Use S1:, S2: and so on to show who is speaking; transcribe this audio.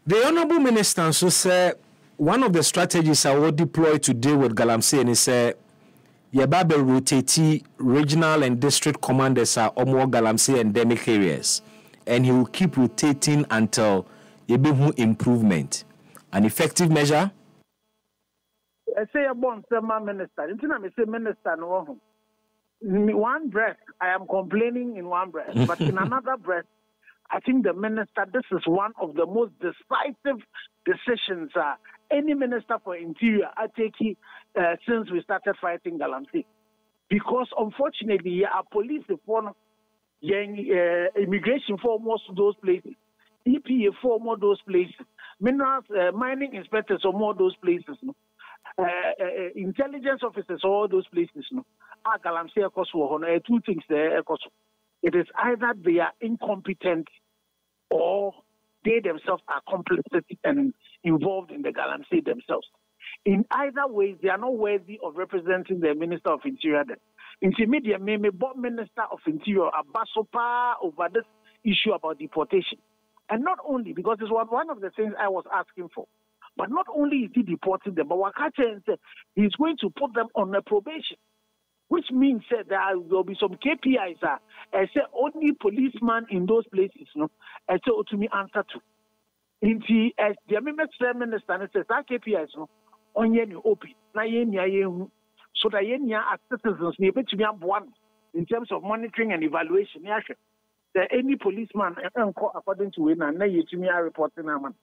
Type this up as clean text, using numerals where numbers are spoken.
S1: The Honourable Minister also said one of the strategies I will deploy to deal with Galamsey is Yababe rotate regional and district commanders are more Galamsey endemic areas, and he will keep rotating until Yebehu improvement. An effective measure?
S2: I say a bon minister. I say minister no. In one breath, I am complaining in one breath, but in another breath, I think the minister, this is one of the most decisive decisions any minister for interior are taking since we started fighting Galamsey. Because unfortunately, our police for immigration for most of those places, EPA for more those places, minerals, mining inspectors for more those places, no? Intelligence officers all those places, no? Galamsey two things there. It is either they are incompetent or they themselves are complicit and involved in the Galamsey themselves. In either way, they are not worthy of representing the Minister of Interior. Intermediate maybe both Minister of Interior Abasopa over this issue about deportation. And not only, because this was one of the things I was asking for, but not only is he deporting them, but Wakache said he's going to put them on a probation. Which means that there will be some KPIs. I say only policeman in those places, no. I say to me answer to. In the minister says that KPIs, no. On yen open na yen so that yen as citizens ne bet to be one in terms of monitoring and evaluation. That any policeman according to when na yetumi reporting man.